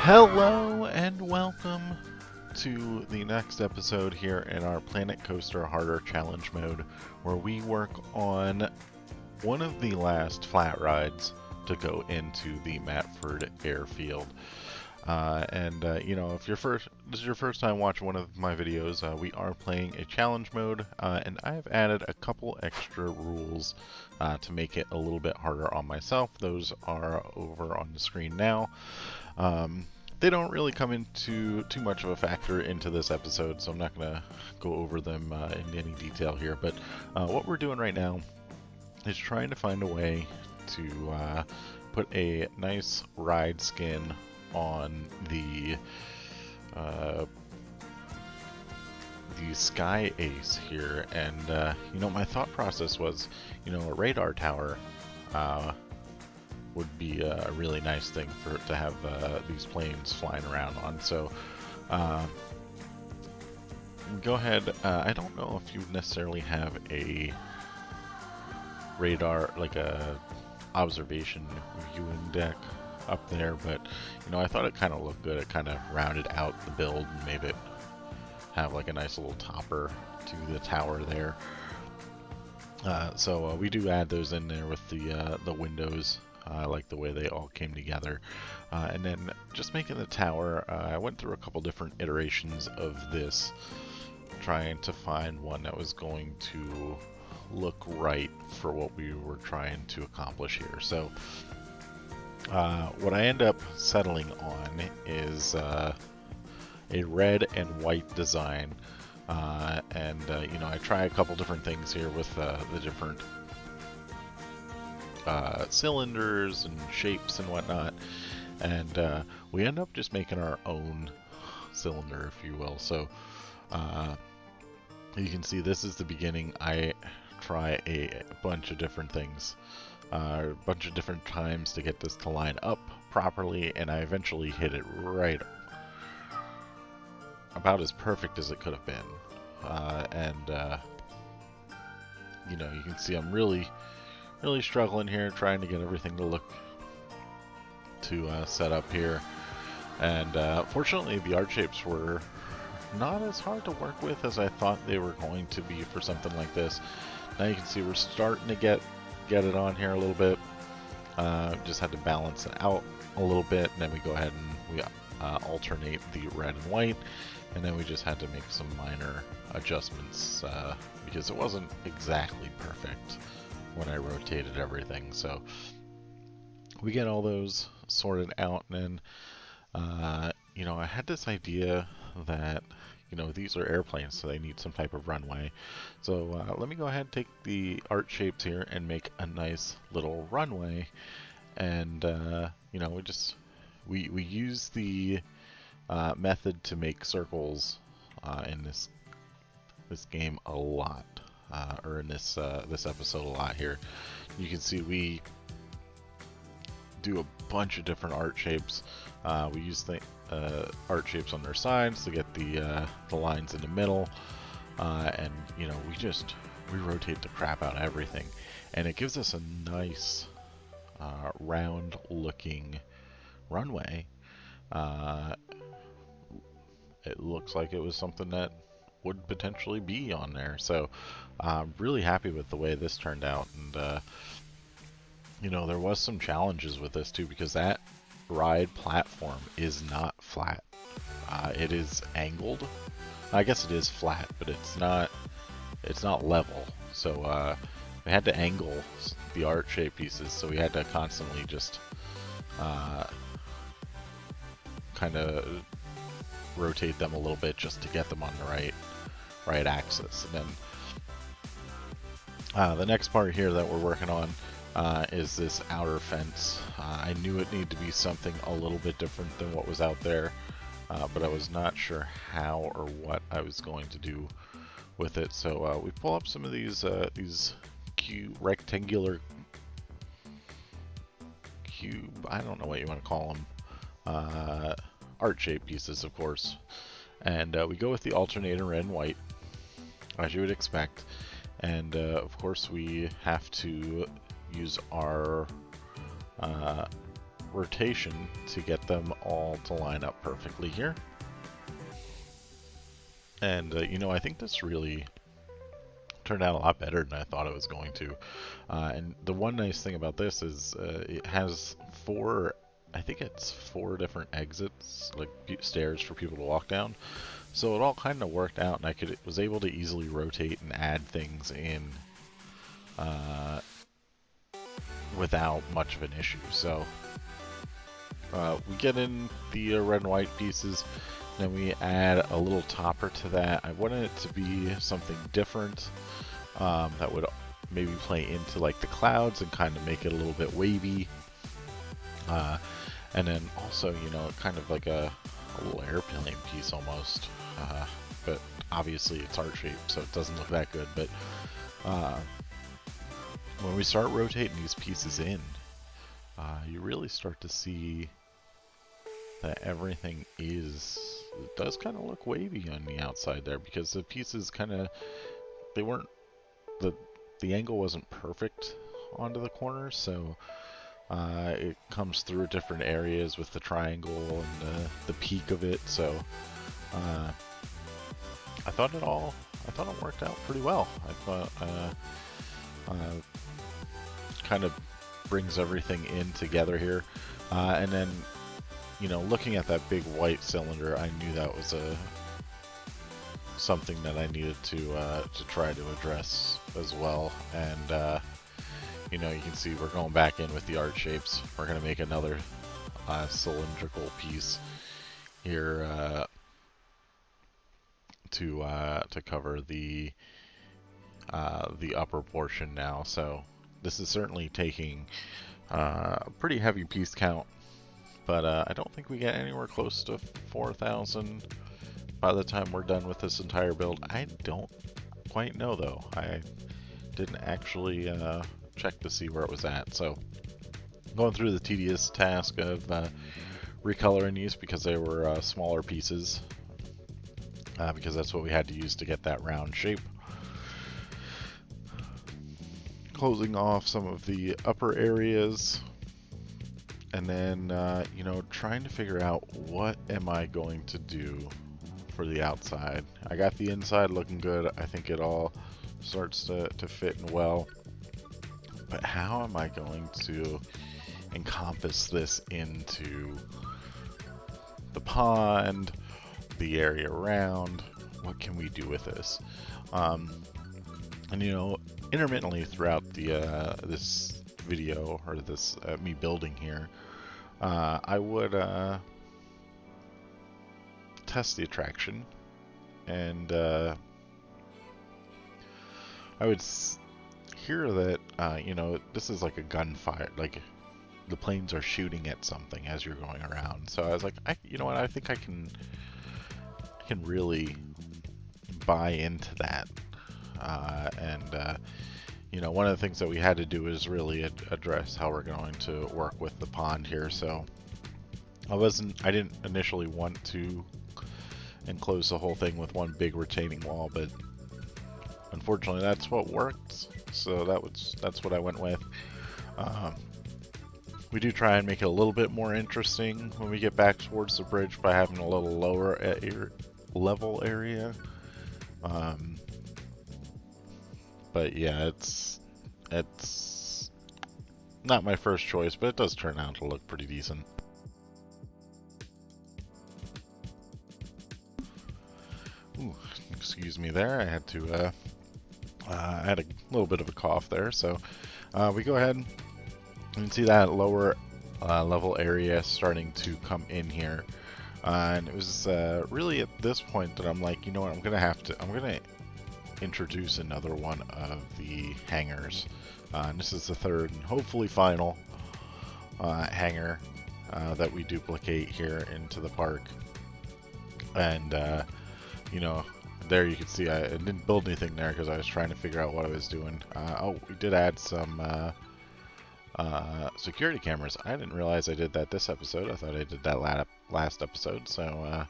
Hello and welcome to the next episode here in our Planet Coaster Harder Challenge mode, where we work on one of the last flat rides to go into the Matford Airfield. If this is your first time watching one of my videos, we are playing a challenge mode, and I've added a couple extra rules to make it a little bit harder on myself. Those are over on the screen now. They don't really come into too much of a factor into this episode, so I'm not going to go over them in any detail here. But what we're doing right now is trying to find a way to put a nice ride skin on the Sky Ace here. And my thought process was, a radar tower would be a really nice thing to have these planes flying around on. So go ahead. I don't know if you necessarily have a radar, like a observation viewing deck up there, but I thought it kind of looked good. It kind of rounded out the build and made it have like a nice little topper to the tower there. So we do add those in there with the windows. I like the way they all came together. And then just making the tower, I went through a couple different iterations of this, trying to find one that was going to look right for what we were trying to accomplish here. So what I end up settling on is a red and white design. I try a couple different things here with the different cylinders and shapes and whatnot, and we end up just making our own cylinder, if you will. So you can see this is the beginning. I try a bunch of different things, a bunch of different times to get this to line up properly, and I eventually hit it right about as perfect as it could have been. You can see I'm really struggling here, trying to get everything to look set up here. And fortunately, the art shapes were not as hard to work with as I thought they were going to be for something like this. Now you can see we're starting to get it on here a little bit. Just had to balance it out a little bit, and then we go ahead and we alternate the red and white, and then we just had to make some minor adjustments because it wasn't exactly perfect when I rotated everything. So we get all those sorted out, and then I had this idea that these are airplanes, so they need some type of runway. So let me go ahead and take the art shapes here and make a nice little runway. And we use the method to make circles in this game a lot, or in this episode a lot here. You can see we do a bunch of different art shapes. We use the art shapes on their sides to get the lines in the middle, and we rotate the crap out of everything, and it gives us a nice round looking runway. It looks like it was something that would potentially be on there. So I'm really happy with the way this turned out. And there was some challenges with this too, because that ride platform is not flat. It is angled. I guess it is flat, but it's not level. So we had to angle the art shape pieces, so we had to constantly just kind of rotate them a little bit just to get them on the right axis. And then the next part here that we're working on is this outer fence. I knew it needed to be something a little bit different than what was out there, but I was not sure how or what I was going to do with it. So we pull up some of these rectangular cube, I don't know what you want to call them, art shape pieces, of course, and we go with the alternator red and white, as you would expect. And of course we have to use our rotation to get them all to line up perfectly here. And, I think this really turned out a lot better than I thought it was going to. And the one nice thing about this is it has I think it's four different exits, like stairs for people to walk down. So it all kind of worked out, and I was able to easily rotate and add things in without much of an issue. So we get in the red and white pieces, then we add a little topper to that. I wanted it to be something different that would maybe play into like the clouds and kind of make it a little bit wavy. And then also, kind of like a little airplane piece almost. But obviously it's heart shaped, so it doesn't look that good. But when we start rotating these pieces in, you really start to see that everything it does kind of look wavy on the outside there, because the pieces they weren't, the angle wasn't perfect onto the corners, so it comes through different areas with the triangle and the peak of it. So I thought it worked out pretty well. I thought kind of brings everything in together here, and then looking at that big white cylinder, I knew that was something that I needed to try to address as well. And you can see we're going back in with the art shapes. We're going to make another cylindrical piece here to cover the upper portion now. So this is certainly taking a pretty heavy piece count, but I don't think we get anywhere close to 4,000 by the time we're done with this entire build. I don't quite know though. I didn't actually check to see where it was at. So going through the tedious task of recoloring these because they were smaller pieces, because that's what we had to use to get that round shape. Closing off some of the upper areas, and then trying to figure out what am I going to do for the outside. I got the inside looking good. I think it all starts to fit in well, but how am I going to encompass this into the pond, the area around? What can we do with this? And intermittently throughout the this video, or this me building here, I would test the attraction, and I would hear that this is like a gunfire, like the planes are shooting at something as you're going around. So I was like, you know what, I think I can really buy into that. One of the things that we had to do is really address how we're going to work with the pond here. So I didn't initially want to enclose the whole thing with one big retaining wall, but unfortunately that's what worked. So that's what I went with. We do try and make it a little bit more interesting when we get back towards the bridge by having a little lower level area. But yeah, it's not my first choice, but it does turn out to look pretty decent. Ooh, excuse me there. I had to I had a little bit of a cough there, so we go ahead and see that lower level area starting to come in here. And it was really at this point that I'm like, you know what, I'm gonna introduce another one of the hangars. And this is the third and hopefully final hangar that we duplicate here into the park. And there you can see I didn't build anything there because I was trying to figure out what I was doing. Oh, we did add some security cameras. I didn't realize I did that this episode. I thought I did that last episode. So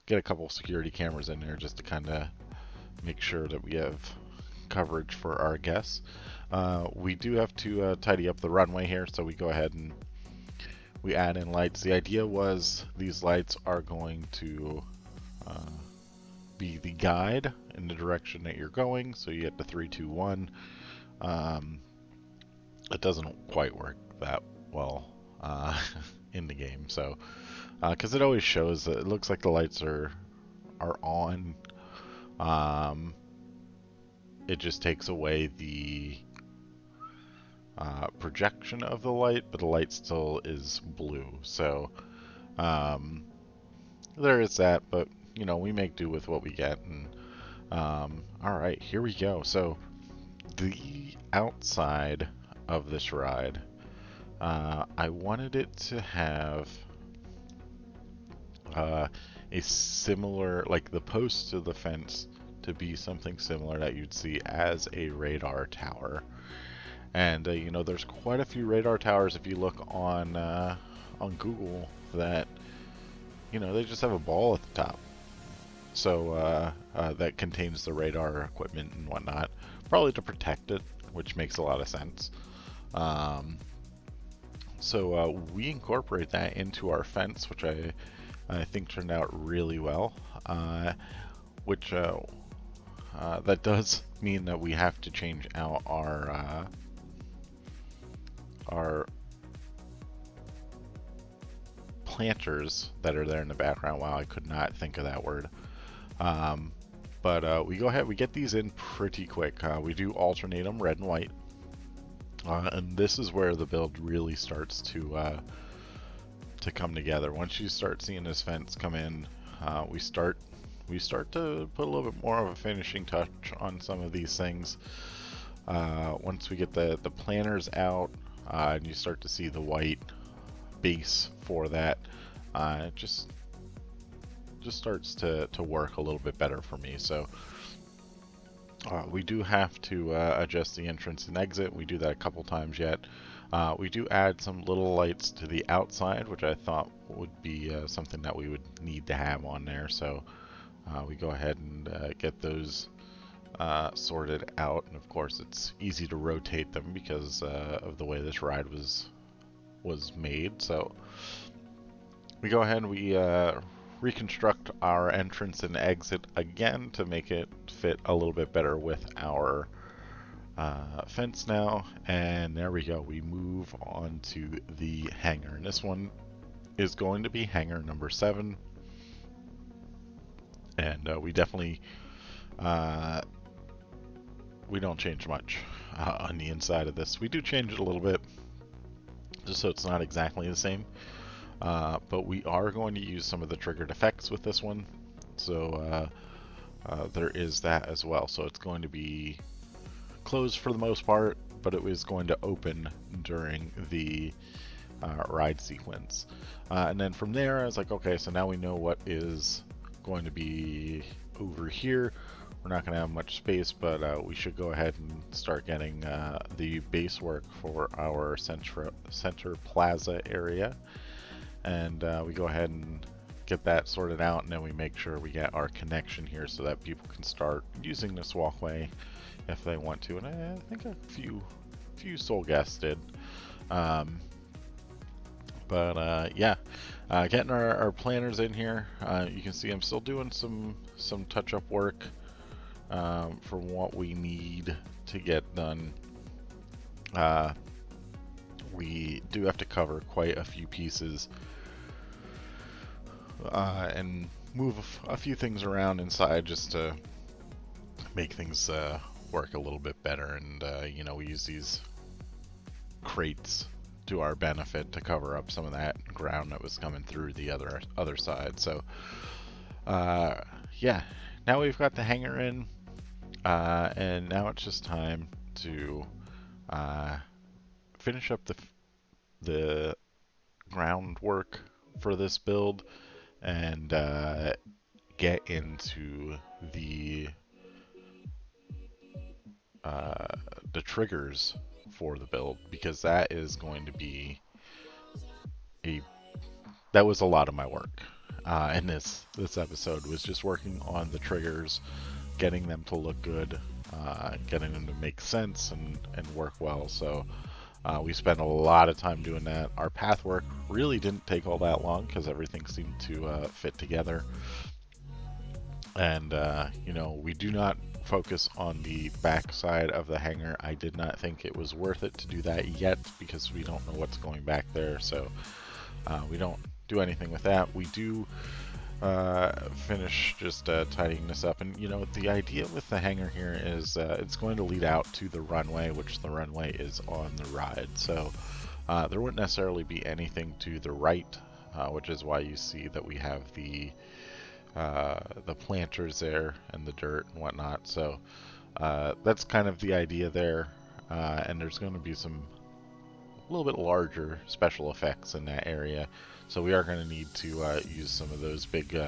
get a couple security cameras in there just to kind of make sure that we have coverage for our guests. We do have to tidy up the runway here, so we go ahead and we add in lights. The idea was these lights are going to be the guide in the direction that you're going, so you get the 3, 2, 1. It doesn't quite work that well in the game, so because it always shows that it looks like the lights are on. It just takes away the projection of the light, but the light still is blue. So there is that, but you know, we make do with what we get. And all right, here we go. So the outside of this ride, I wanted it to have a similar, like the post to the fence, to be something similar that you'd see as a radar tower. And you know, there's quite a few radar towers if you look on Google that, you know, they just have a ball at the top. So that contains the radar equipment and whatnot, probably to protect it, which makes a lot of sense. So we incorporate that into our fence, which I think turned out really well. Which that does mean that we have to change out our planters that are there in the background. Wow, I could not think of that word. But we go ahead, we get these in pretty quick. We do alternate them, red and white. And this is where the build really starts to come together. Once you start seeing this fence come in, we start to put a little bit more of a finishing touch on some of these things. Once we get the planters out, and you start to see the white base for that, it just starts to work a little bit better for me. So we do have to adjust the entrance and exit. We do that a couple times yet. We do add some little lights to the outside, which I thought would be something that we would need to have on there. So we go ahead and get those sorted out. And of course, it's easy to rotate them because of the way this ride was made. So we go ahead and we reconstruct our entrance and exit again to make it fit a little bit better with our fence now. And there we go, we move on to the hangar, and this one is going to be hangar number 7. And we definitely we don't change much on the inside of this. We do change it a little bit just so it's not exactly the same. But we are going to use some of the triggered effects with this one, so there is that as well. So it's going to be closed for the most part, but it is going to open during the ride sequence. And then from there, I was like, okay, so now we know what is going to be over here. We're not going to have much space, but we should go ahead and start getting the base work for our center plaza area. And we go ahead and get that sorted out, and then we make sure we get our connection here so that people can start using this walkway if they want to. And I think a few soul guests did. But yeah, getting our planners in here. You can see I'm still doing some touch-up work for what we need to get done. We do have to cover quite a few pieces and move a few things around inside just to make things work a little bit better. And you know, we use these crates to our benefit to cover up some of that ground that was coming through the other side. So yeah, now we've got the hangar in, and now it's just time to finish up the groundwork for this build and get into the triggers for the build, because that is going to be that was a lot of my work in this episode, was just working on the triggers, getting them to look good, getting them to make sense and work well. So we spent a lot of time doing that. Our path work really didn't take all that long because everything seemed to fit together. And, you know, we do not focus on the back side of the hangar. I did not think it was worth it to do that yet because we don't know what's going back there. So we don't do anything with that. We do finish just tidying this up. And, you know, the idea with the hangar here is it's going to lead out to the runway, which the runway is on the ride. So there wouldn't necessarily be anything to the right, which is why you see that we have the planters there and the dirt and whatnot. So that's kind of the idea there. And there's going to be some a little bit larger special effects in that area. So we are going to need to use some of those big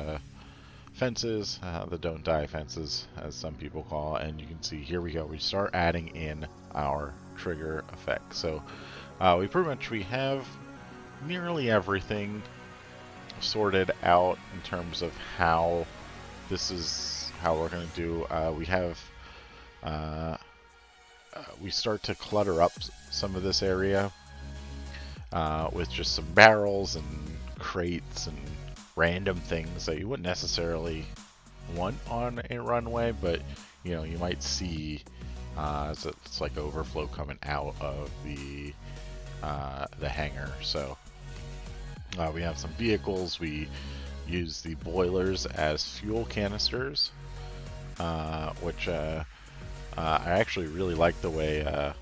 fences, the don't die fences, as some people call it. And you can see here we go. We start adding in our trigger effects. So we have nearly everything sorted out in terms of how this is how we're going to do. We start to clutter up some of this area with just some barrels and crates and random things that you wouldn't necessarily want on a runway, but you know, you might see as it's like overflow coming out of the hangar. So we have some vehicles. We use the boilers as fuel canisters, which I actually really like the way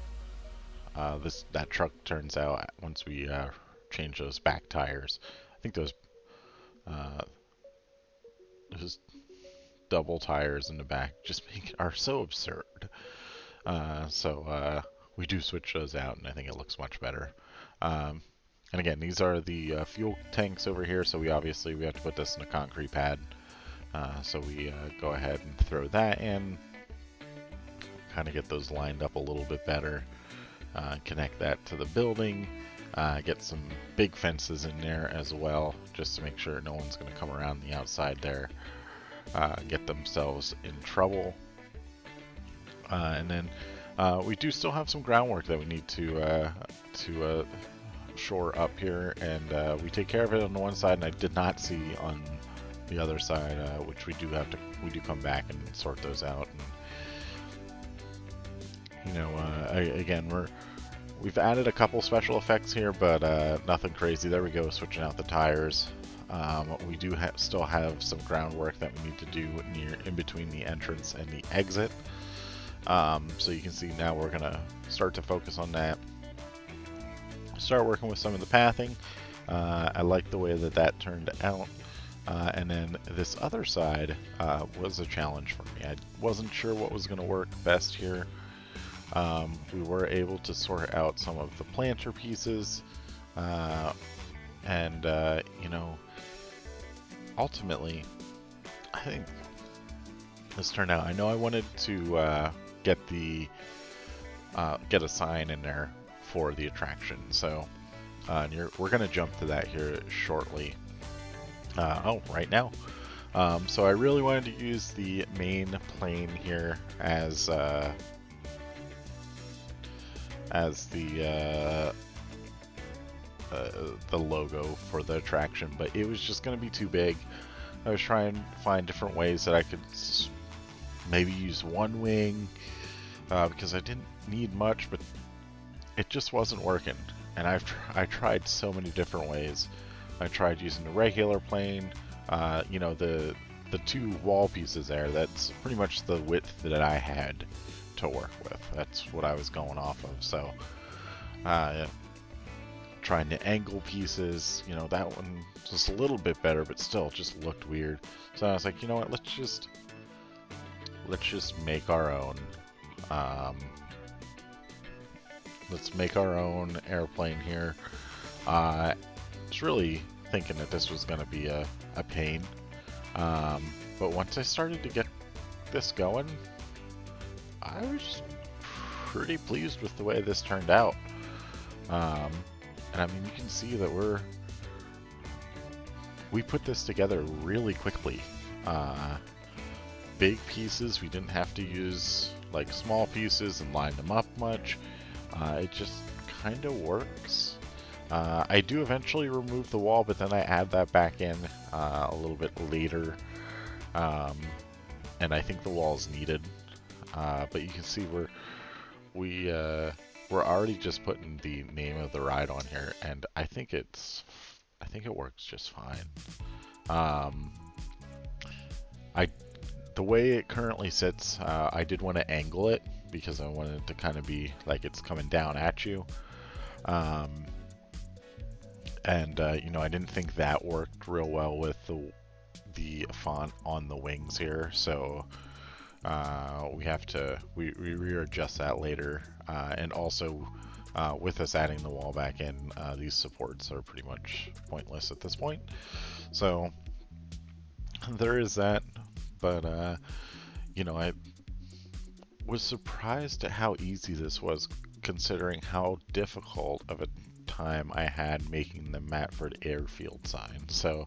that truck turns out once we change those back tires. I think those double tires in the back just are so absurd. So we do switch those out, and I think it looks much better. And again, these are the fuel tanks over here, so we have to put this in a concrete pad. So we go ahead and throw that in, kind of get those lined up a little bit better, connect that to the building, get some big fences in there as well, just to make sure no one's going to come around the outside there, get themselves in trouble. And then we do still have some groundwork that we need to shore up here, and we take care of it on the one side, and I did not see on the other side, which we do come back and sort those out. And, you know, again, we've added a couple special effects here, but nothing crazy. There we go, switching out the tires. We do still have some groundwork that we need to do in between the entrance and the exit. So you can see now we're gonna start to focus on that. Start working with some of the pathing. I like the way that turned out. And then this other side was a challenge for me. I wasn't sure what was going to work best here. We were able to sort out some of the planter pieces. And, you know, ultimately, I think this turned out. I know I wanted to get a sign in there for the attraction, so we're going to jump to that here shortly. Right now. So I really wanted to use the main plane here as the logo for the attraction, but it was just going to be too big. I was trying to find different ways that I could maybe use one wing, because I didn't need much, but it just wasn't working. And I tried so many different ways. I tried using the regular plane, you know, the two wall pieces there. That's pretty much the width that I had to work with. That's what I was going off of. So, trying to angle pieces, you know, that one just a little bit better, but still just looked weird. So I was like, you know what, let's just make our own. Let's make our own airplane here. Was really thinking that this was going to be a pain, but once I started to get this going, I was pretty pleased with the way this turned out. And I mean, you can see that we put this together really quickly. Big pieces, we didn't have to use like small pieces and line them up much. It just kind of works. I do eventually remove the wall, but then I add that back in a little bit later. And I think the wall is needed. But you can see we're already just putting the name of the ride on here, and I think it works just fine. The way it currently sits, I did want to angle it because I wanted it to kind of be like it's coming down at you. You know, I didn't think that worked real well with the font on the wings here, so we have to readjust that later. And also, with us adding the wall back in, these supports are pretty much pointless at this point. So there is that. But, you know, I was surprised at how easy this was, considering how difficult of a time I had making the Matford Airfield sign. So,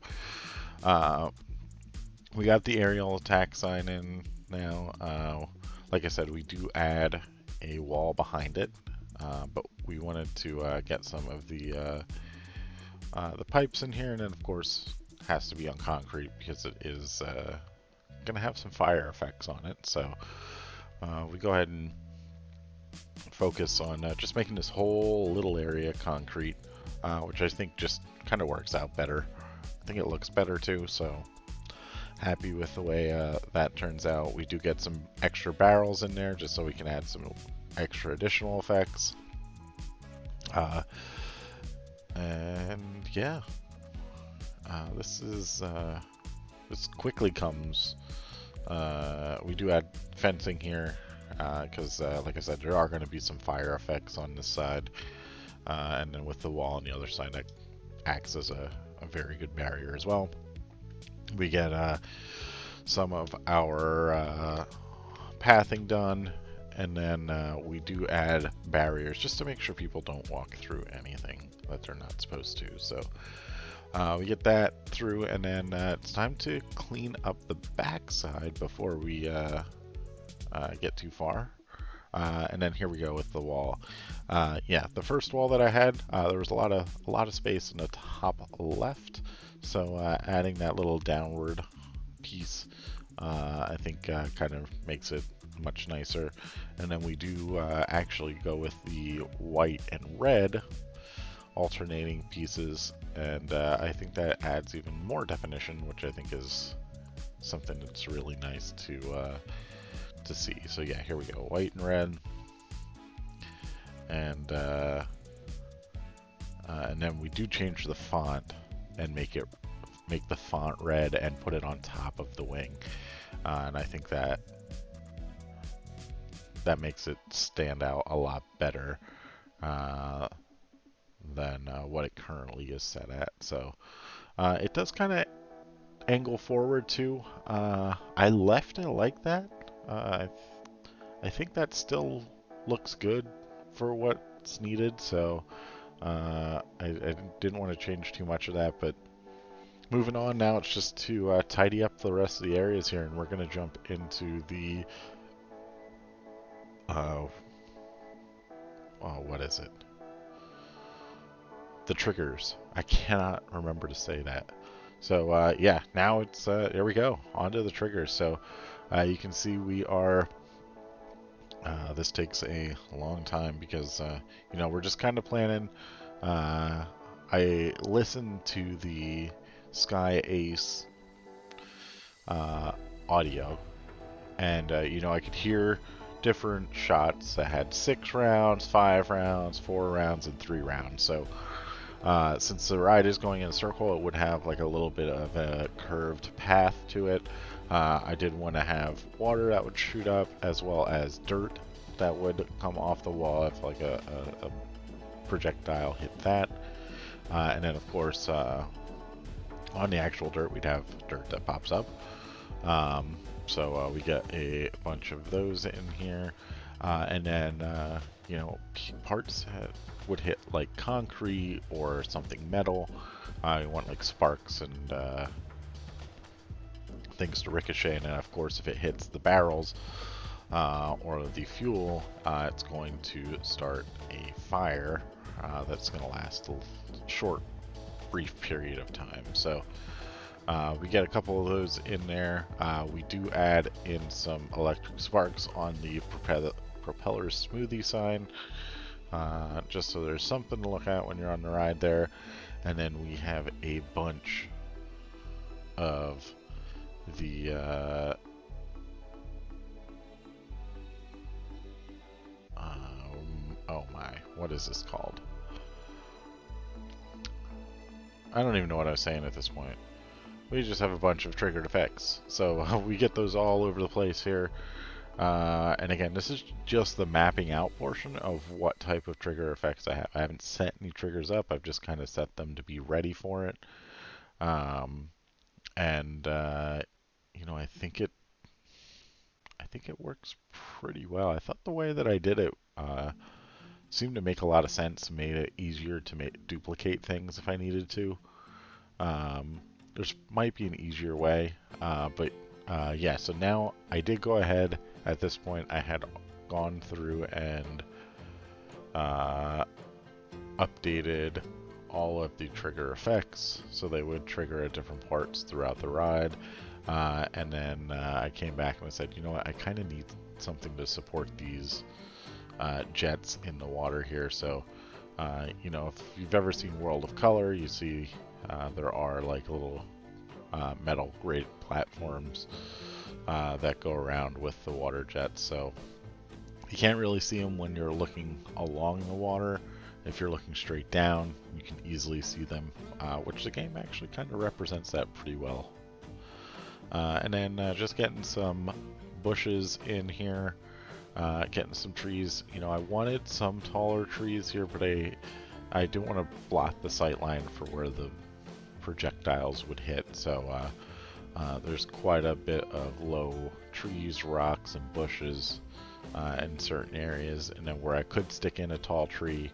we got the aerial attack sign in now. Like I said, we do add a wall behind it, but we wanted to get some of the pipes in here, and then, of course, has to be on concrete because it is going to have some fire effects on it. So we go ahead and focus on just making this whole little area concrete, which I think just kind of works out better. I think it looks better too, so happy with the way that turns out. We do get some extra barrels in there just so we can add some extra additional effects. And yeah, this quickly comes. We do add fencing here because, like I said, there are going to be some fire effects on this side, and then with the wall on the other side, that acts as a very good barrier as well. We get some of our pathing done, and then we do add barriers just to make sure people don't walk through anything that they're not supposed to. So we get that through, and then it's time to clean up the backside before we get too far. And then here we go with the wall. Yeah, the first wall that I had, there was a lot of space in the top left, so adding that little downward piece, I think kind of makes it much nicer. And then we do actually go with the white and red alternating pieces, and I think that adds even more definition, which I think is something that's really nice to see. So yeah, here we go, white and red, and then we do change the font and make the font red and put it on top of the wing, and I think that makes it stand out a lot better than what it currently is set at. So it does kind of angle forward too. I left it like that. I think that still looks good for what's needed, so I didn't want to change too much of that. But moving on now, it's just to tidy up the rest of the areas here, and we're going to jump into the what is it? The triggers. I cannot remember to say that. So yeah, now it's there we go, onto the triggers. So you can see we are this takes a long time because you know, we're just kind of planning. I listened to the Sky Ace audio, and you know, I could hear different shots that had 6 rounds, 5 rounds, 4 rounds, and 3 rounds. So since the ride is going in a circle, it would have like a little bit of a curved path to it. I did want to have water that would shoot up, as well as dirt that would come off the wall if like a projectile hit that. And then of course on the actual dirt, we'd have dirt that pops up. So we get a bunch of those in here. And then, you know, parts would hit like concrete or something metal. You want like sparks and things to ricochet. And then, of course, if it hits the barrels, or the fuel, it's going to start a fire that's going to last a short, brief period of time. So we get a couple of those in there. We do add in some electric sparks on the propeller smoothie sign, just so there's something to look at when you're on the ride there. And then we have a bunch of the oh my, what is this called? I don't even know what I was saying at this point. We just have a bunch of triggered effects. So we get those all over the place here. And again, this is just the mapping out portion of what type of trigger effects I have. I haven't set any triggers up. I've just kind of set them to be ready for it. You know, I think it works pretty well. I thought the way that I did it seemed to make a lot of sense. Made it easier to duplicate things if I needed to. There's might be an easier way, but yeah. So now I did go ahead. At this point, I had gone through and updated all of the trigger effects, so they would trigger at different parts throughout the ride. And then I came back and I said, you know what, I kind of need something to support these jets in the water here. So, you know, if you've ever seen World of Color, you see there are like little metal grate platforms that go around with the water jets. So you can't really see them when you're looking along the water. If you're looking straight down, you can easily see them, which the game actually kind of represents that pretty well. And then just getting some bushes in here, getting some trees. You know, I wanted some taller trees here, but I didn't want to block the sight line for where the projectiles would hit. So there's quite a bit of low trees, rocks, and bushes in certain areas. And then where I could stick in a tall tree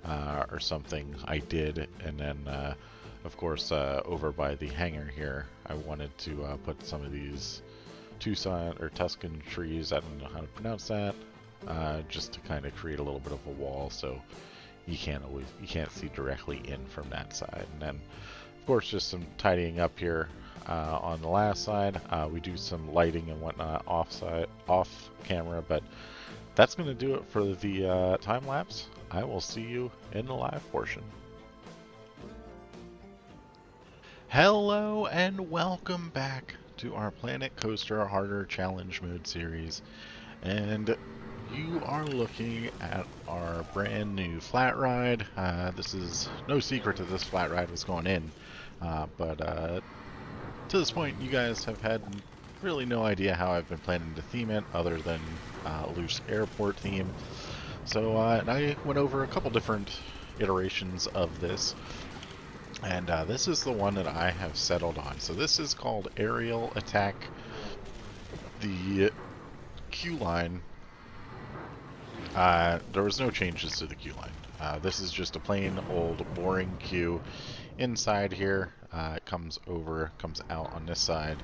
or something, I did. And then of course, over by the hangar here, I wanted to put some of these Tucson or Tuscan trees, I don't know how to pronounce that, just to kind of create a little bit of a wall so you can't see directly in from that side. And then, of course, just some tidying up here on the last side. We do some lighting and whatnot off camera, but that's going to do it for the time lapse. I will see you in the live portion. Hello and welcome back to our Planet Coaster Harder Challenge Mode series, and you are looking at our brand new flat ride. This is no secret that this flat ride was going in, but to this point you guys have had really no idea how I've been planning to theme it other than loose airport theme. So I went over a couple different iterations of this. And this is the one that I have settled on. So this is called Aerial Attack. The queue line, there was no changes to the queue line. This is just a plain old boring queue. Inside here, it comes out on this side,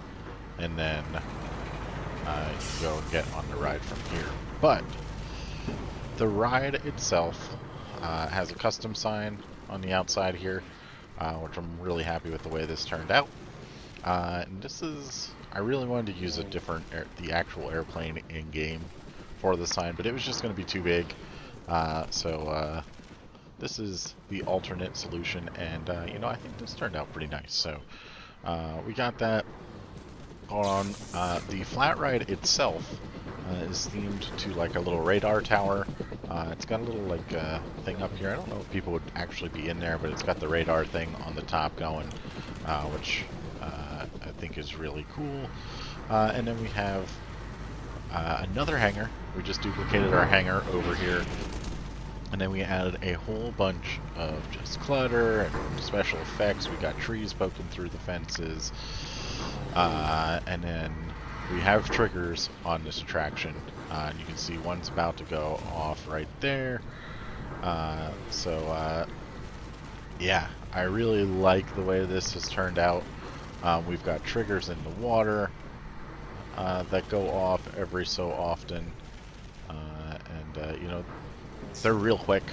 and then you go and get on the ride from here. But the ride itself has a custom sign on the outside here. Which I'm really happy with the way this turned out. And this is, I really wanted to use the actual airplane in game for the sign, but it was just going to be too big. So this is the alternate solution, and you know, I think this turned out pretty nice. So we got that going on. The flat ride itself is themed to like a little radar tower. It's got a little like thing up here. I don't know if people would actually be in there, but it's got the radar thing on the top going, which I think is really cool. And then we have another hangar. We just duplicated our hangar over here. And then we added a whole bunch of just clutter and special effects. We got trees poking through the fences. And then we have triggers on this attraction. And you can see one's about to go off right there. Yeah, I really like the way this has turned out. We've got triggers in the water. that go off every so often, you know, they're real quick.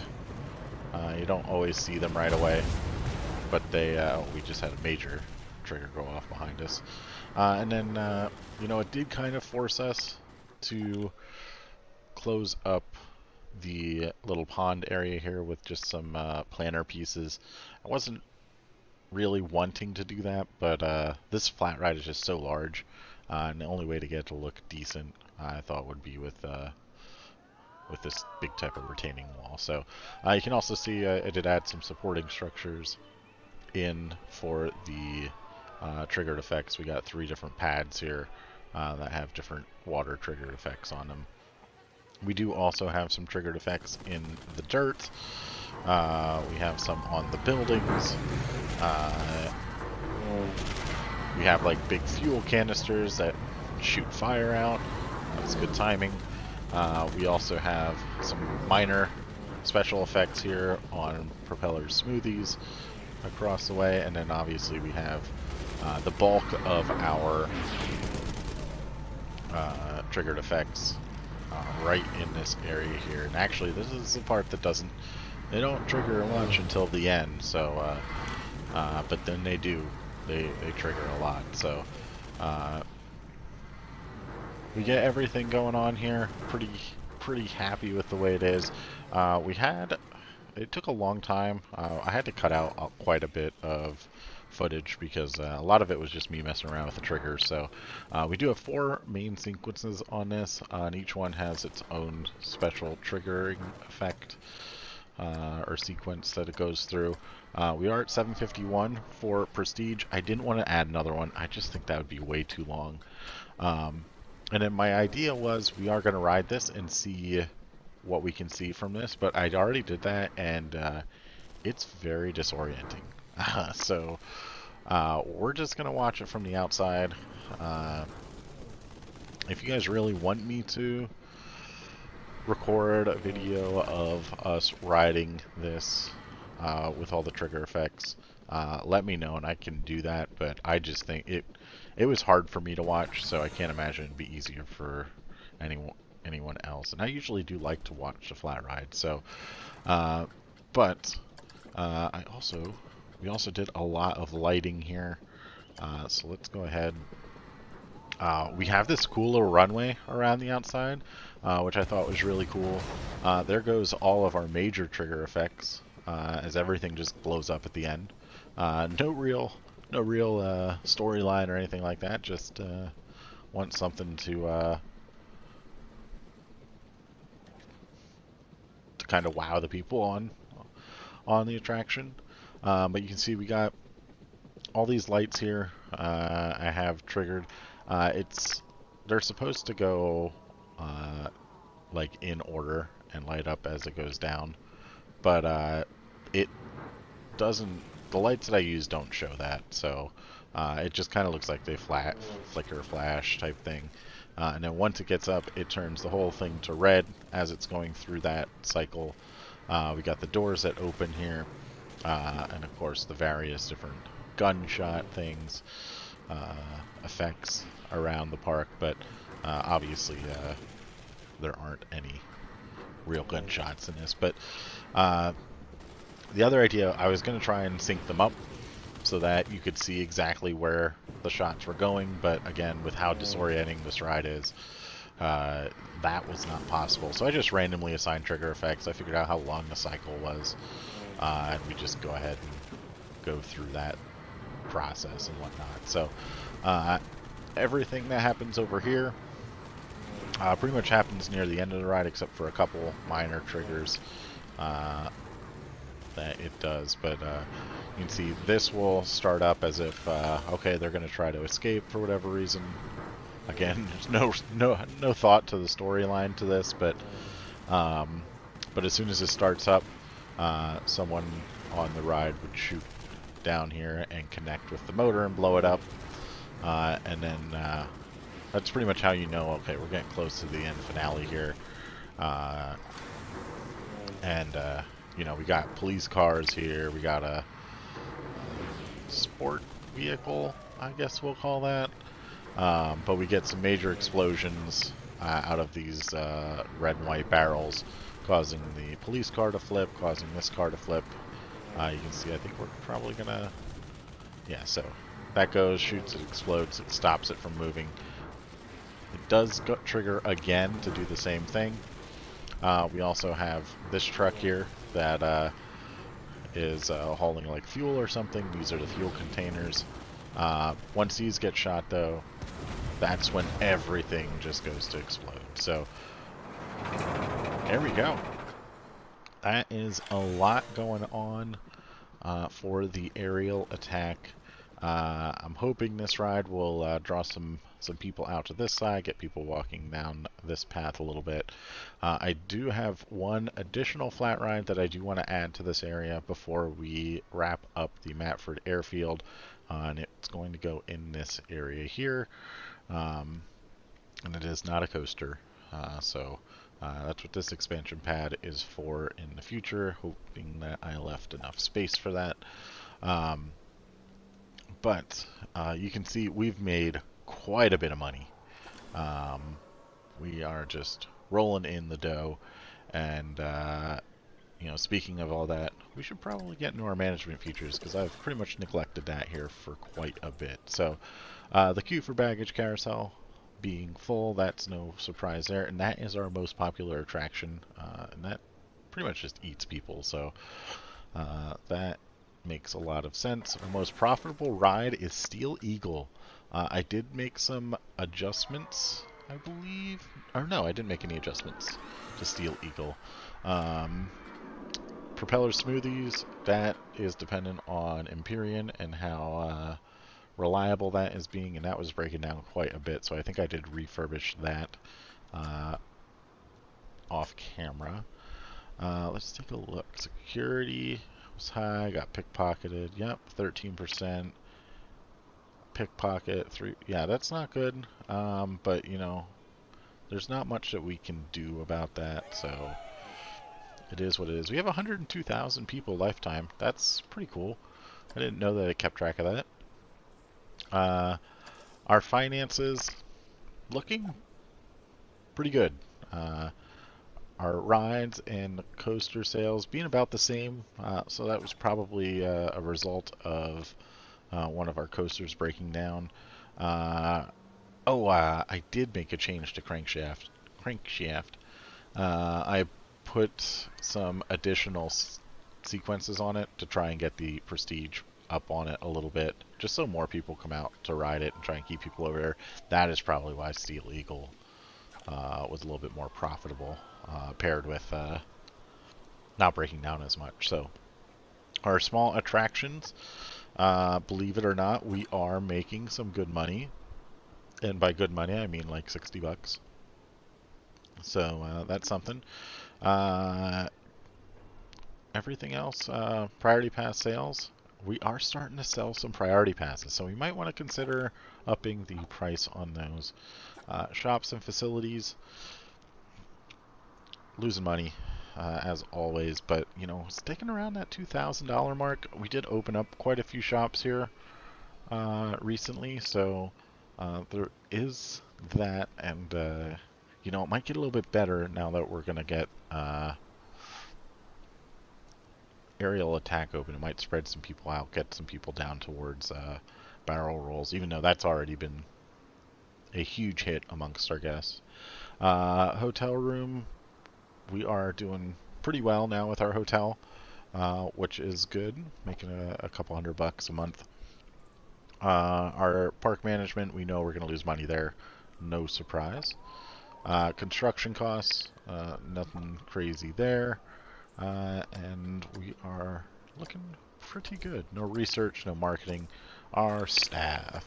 You don't always see them right away, but they, we just had a major trigger go off behind us. And then, you know, it did kind of force us to close up the little pond area here with just some planter pieces. I wasn't really wanting to do that, but this flat ride is just so large, and the only way to get it to look decent, I thought, would be with this big type of retaining wall. So you can also see it did add some supporting structures in for the triggered effects. We got 3 different pads here that have different water triggered effects on them. We do also have some triggered effects in the dirt. We have some on the buildings. We have like big fuel canisters that shoot fire out. That's good timing. We also have some minor special effects here on propeller smoothies across the way, and then obviously we have the bulk of our triggered effects right in this area here. And actually, this is the part that they don't trigger much until the end. So, but then they do. They trigger a lot. So, we get everything going on here. Pretty happy with the way it is. It took a long time. I had to cut out quite a bit of footage because a lot of it was just me messing around with the triggers. So we do have 4 main sequences on this, and each one has its own special triggering effect or sequence that it goes through. We are at 751 for Prestige. I didn't want to add another one. I just think that would be way too long. And then my idea was we are going to ride this and see what we can see from this, but I already did that, and it's very disorienting. So we're just going to watch it from the outside. If you guys really want me to record a video of us riding this with all the trigger effects, let me know and I can do that, but I just think it was hard for me to watch, so I can't imagine it'd be easier for anyone else. And I usually do like to watch the flat ride, so but we also did a lot of lighting here, so let's go ahead. We have this cool little runway around the outside, which I thought was really cool. There goes all of our major trigger effects, as everything just blows up at the end. No real storyline or anything like that. Just want something to kind of wow the people on the attraction. But you can see we got all these lights here. I have triggered. They're supposed to go like in order and light up as it goes down, but it doesn't. The lights that I use don't show that, so it just kind of looks like they flicker flash type thing. And then once it gets up, it turns the whole thing to red as it's going through that cycle. We got the doors that open here, and of course the various different gunshot things, effects around the park, but obviously there aren't any real gunshots in this. But the other idea, I was going to try and sync them up so that you could see exactly where the shots were going, but again, with how disorienting this ride is, that was not possible. So I just randomly assigned trigger effects. I figured out how long the cycle was, and we just go ahead and go through that process and whatnot. So everything that happens over here pretty much happens near the end of the ride, except for a couple minor triggers that it does. But you can see this will start up as if okay, they're going to try to escape for whatever reason. Again, there's no thought to the storyline to this, but as soon as it starts up, someone on the ride would shoot down here and connect with the motor and blow it up, and then that's pretty much how you know, okay, we're getting close to the end finale here. You know, we got police cars here, we got a sport vehicle, I guess we'll call that, But we get some major explosions out of these red and white barrels, causing the police car to flip, causing this car to flip. You can see, I think we're probably gonna, yeah, so that goes, shoots, it explodes, it stops it from moving. It does trigger again to do the same thing. We also have this truck here that is hauling like fuel or something. These are the fuel containers. Once these get shot though, that's when everything just goes to explode. So there we go. That is a lot going on for the aerial attack. I'm hoping this ride will draw some people out to this side, get people walking down this path a little bit. I do have one additional flat ride that I do want to add to this area before we wrap up the Matford Airfield, and it's going to go in this area here, and it is not a coaster, so that's what this expansion pad is for in the future, hoping that I left enough space for that. But you can see we've made quite a bit of money. We are just rolling in the dough, and speaking of all that, we should probably get into our management features because I've pretty much neglected that here for quite a bit. So the queue for baggage carousel being full, that's no surprise there, and that is our most popular attraction, and that pretty much just eats people. So that makes a lot of sense. Our most profitable ride is Steel Eagle. I did make some adjustments, I believe. Or no, I didn't make any adjustments to Steel Eagle. Propeller smoothies, that is dependent on Empyrean and how reliable that is being, and that was breaking down quite a bit, so I think I did refurbish that off camera. Let's take a look. Security was high, got pickpocketed. Yep, 13%. Pickpocket, 3. Yeah, that's not good. But, there's not much that we can do about that, so it is what it is. We have 102,000 people lifetime. That's pretty cool. I didn't know that it kept track of that. Our finances looking pretty good. Our rides and coaster sales being about the same, so that was probably a result of one of our coasters breaking down. I did make a change to crankshaft. I put some additional sequences on it to try and get the prestige up on it a little bit, just so more people come out to ride it and try and keep people over there. That is probably why Steel Eagle was a little bit more profitable, paired with not breaking down as much. So our small attractions, believe it or not, we are making some good money. And by good money, I mean like $60. So that's something. Everything else, priority pass sales, we are starting to sell some priority passes, so we might want to consider upping the price on those. Shops and facilities, losing money as always, but sticking around that $2,000 mark. We did open up quite a few shops here recently, so there is that, and it might get a little bit better now that we're gonna get aerial attack open. It might spread some people out, get some people down towards barrel rolls, even though that's already been a huge hit amongst our guests. Hotel room, we are doing pretty well now with our hotel, which is good, making a couple $100 a month. Our park management, we know we're going to lose money there, no surprise. Construction costs, nothing crazy there. And we are looking pretty good. No research, no marketing. Our staff.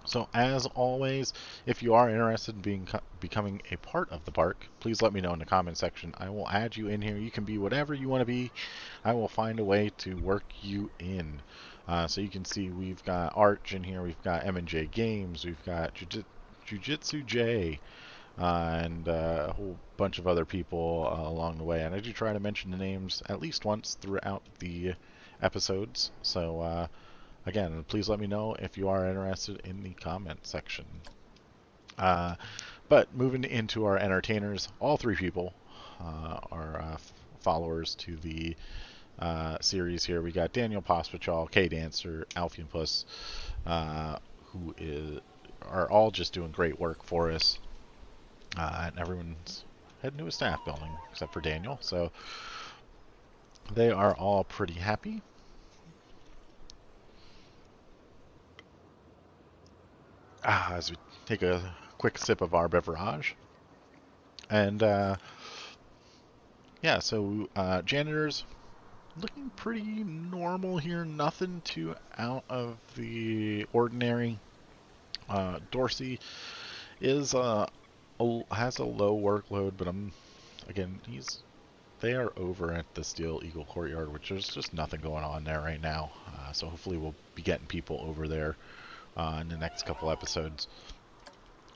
So as always, if you are interested in becoming a part of the park, please let me know in the comment section. I will add you in here. You can be whatever you want to be. I will find a way to work you in. So you can see we've got Arch in here. We've got M&J Games. We've got Jiu-Jitsu J. And a whole bunch of other people along the way. And I do try to mention the names at least once throughout the episodes. So again, please let me know if you are interested in the comment section. But moving into our entertainers, all three people are followers to the series here. We got Daniel Pospichal, K Dancer, Alfie Puss, who are all just doing great work for us. And everyone's heading to a staff building except for Daniel. So they are all pretty happy. As we take a quick sip of our beverage. And yeah, so janitors looking pretty normal here. Nothing too out of the ordinary. Dorsey is has a low workload, but again, they are over at the Steel Eagle Courtyard, which there's just nothing going on there right now. So hopefully we'll be getting people over there in the next couple episodes.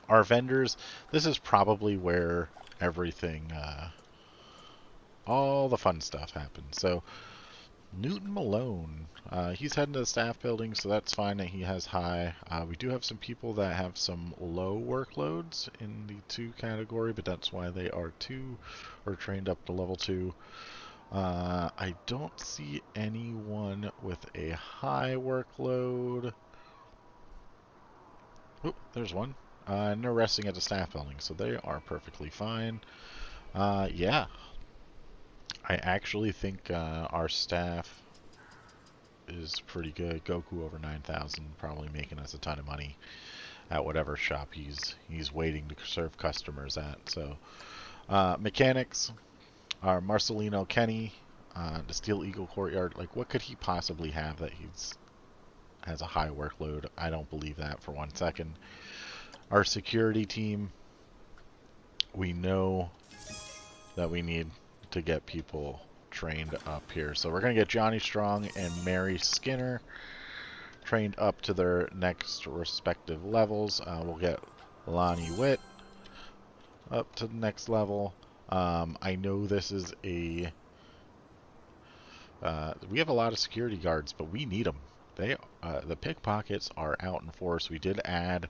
Our vendors, this is probably where everything, all the fun stuff happens. So Newton Malone, he's heading to the staff building, so that's fine that he has high. We do have some people that have some low workloads in the 2 category, but that's why they are 2 or trained up to level 2. I don't see anyone with a high workload. Oh, there's one. And they're resting at the staff building, so they are perfectly fine. Yeah, I actually think our staff is pretty good. Goku over 9,000, probably making us a ton of money at whatever shop he's waiting to serve customers at. So mechanics are Marcelino Kenny, the Steel Eagle Courtyard. Like, what could he possibly have that has a high workload? I don't believe that for 1 second. Our security team, we know that we need to get people trained up here. So we're going to get Johnny Strong and Mary Skinner trained up to their next respective levels. We'll get Lonnie Witt up to the next level. I know this is we have a lot of security guards, but we need them. The pickpockets are out in force. We did add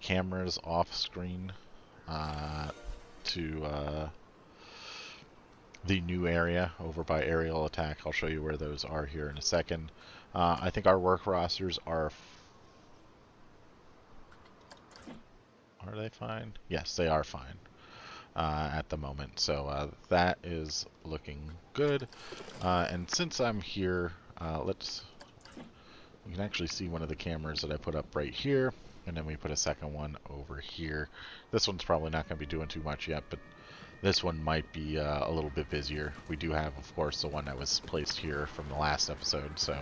cameras off screen to the new area over by aerial attack. I'll show you where those are here in a second. I think our work rosters are they fine? Yes, they are fine at the moment. So that is looking good. And since I'm here, you can actually see one of the cameras that I put up right here, and then we put a second one over here. This one's probably not going to be doing too much yet, but this one might be a little bit busier. We do have, of course, the one that was placed here from the last episode, so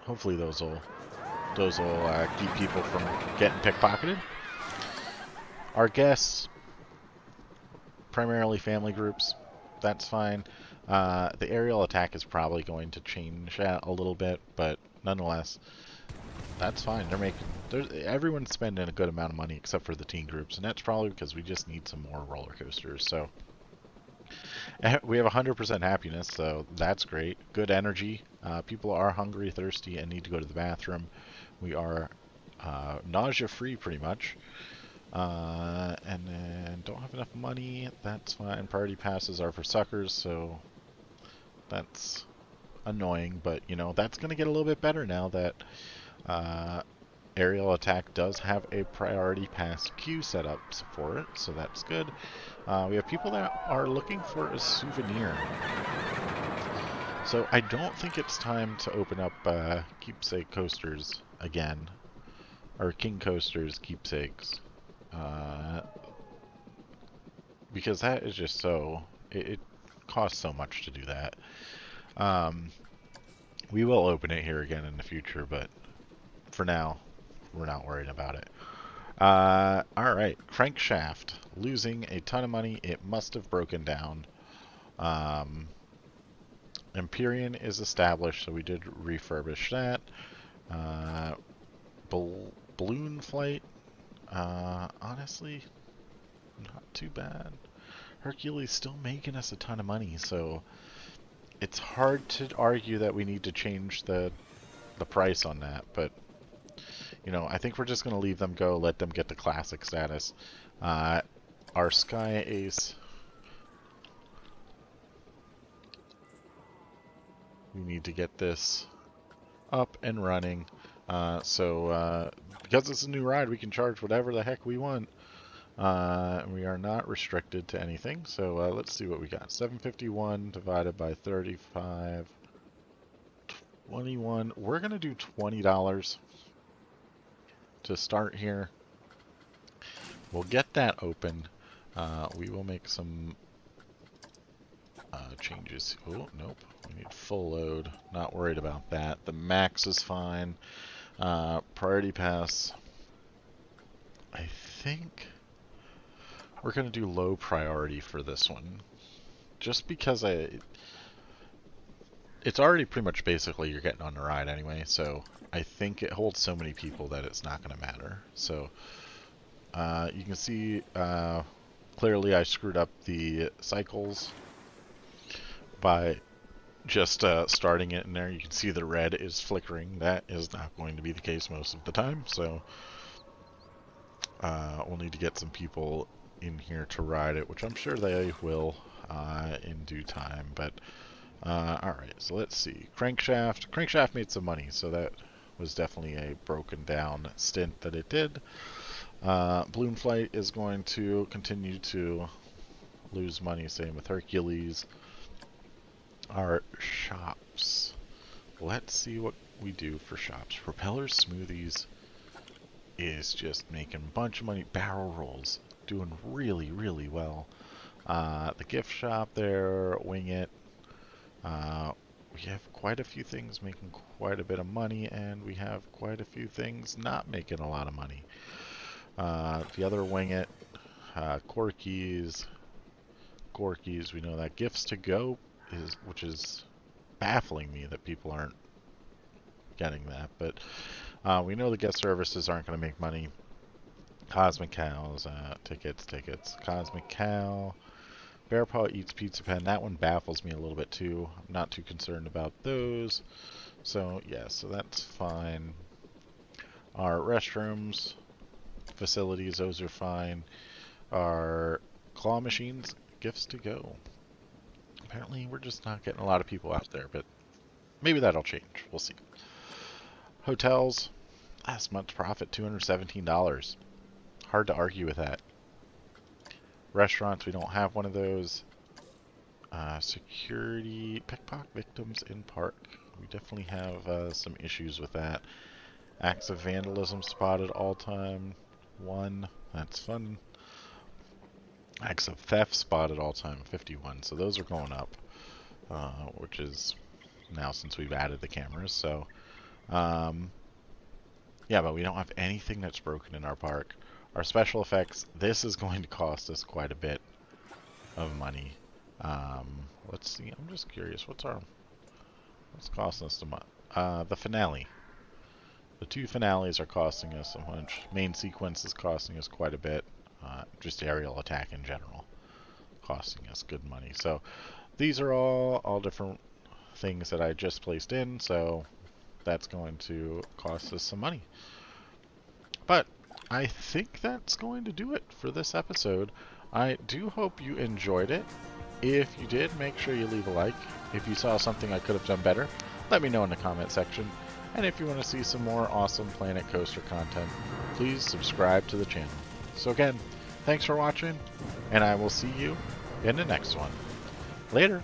hopefully those will keep people from getting pickpocketed. Our guests, primarily family groups, that's fine. The aerial attack is probably going to change that a little bit, but nonetheless, that's fine. Everyone's spending a good amount of money except for the teen groups, and that's probably because we just need some more roller coasters. So we have 100% happiness, so that's great. Good energy. People are hungry, thirsty, and need to go to the bathroom. We are nausea-free pretty much. And then don't have enough money. That's fine. Priority passes are for suckers, so that's annoying. But, that's going to get a little bit better now that aerial attack does have a priority pass queue set up for it, so that's good. We have people that are looking for a souvenir. So I don't think it's time to open up keepsake coasters again. Or King Coasters keepsakes. Because that is just it costs so much to do that. We will open it here again in the future, but for now, we're not worried about it. Alright, crankshaft. Losing a ton of money. It must have broken down. Empyrean is established, so we did refurbish that. Balloon flight. Honestly, not too bad. Hercules still making us a ton of money, so it's hard to argue that we need to change the price on that, but you know, I think we're just going to leave them go, let them get the classic status. Our Sky Ace, we need to get this up and running. Because it's a new ride, we can charge whatever the heck we want. We are not restricted to anything. So let's see what we got. 751 divided by 35. 21. We're going to do $20 to start here. We'll get that open. We will make some changes. Oh, nope. We need full load. Not worried about that. The max is fine. Priority pass. I think we're going to do low priority for this one. Just because it's already pretty much basically you're getting on the ride anyway, so I think it holds so many people that it's not going to matter. So you can see clearly I screwed up the cycles by just starting it in there. You can see the red is flickering. That is not going to be the case most of the time, so we'll need to get some people in here to ride it, which I'm sure they will in due time. But alright, so let's see. Crankshaft. Crankshaft made some money, so that was definitely a broken down stint that it did. Balloon Flight is going to continue to lose money, same with Hercules. Our shops. Let's see what we do for shops. Propeller Smoothies is just making a bunch of money. Barrel Rolls doing really, really well. The gift shop there, Wing It. We have quite a few things making quite a bit of money, and we have quite a few things not making a lot of money. The other Wing It, Corky's, we know that Gifts to Go is, which is baffling me that people aren't getting that, but we know the guest services aren't going to make money. Cosmic Cows, tickets, Cosmic Cow, Bear Paw Eats Pizza Pen. That one baffles me a little bit too. I'm not too concerned about those. So yeah, so that's fine. Our restrooms, facilities, those are fine. Our claw machines, Gifts to Go. Apparently we're just not getting a lot of people out there, but maybe that'll change. We'll see. Hotels, last month's profit, $217. Hard to argue with that. Restaurants, we don't have one of those. Security, pickpocket victims in park. We definitely have some issues with that. Acts of vandalism spotted all time. 1. That's fun. Acts of theft spotted all time. 51. So those are going up, which is now since we've added the cameras. So, yeah, but we don't have anything that's broken in our park. Our special effects, this is going to cost us quite a bit of money. Let's see, I'm just curious, what's costing us the finale. The 2 finales are costing us a bunch. Main sequence is costing us quite a bit. Just aerial attack in general, costing us good money. So these are all different things that I just placed in, so that's going to cost us some money. But I think that's going to do it for this episode. I do hope you enjoyed it. If you did, make sure you leave a like. If you saw something I could have done better, let me know in the comment section. And if you want to see some more awesome Planet Coaster content, please subscribe to the channel. So again, thanks for watching, and I will see you in the next one. Later!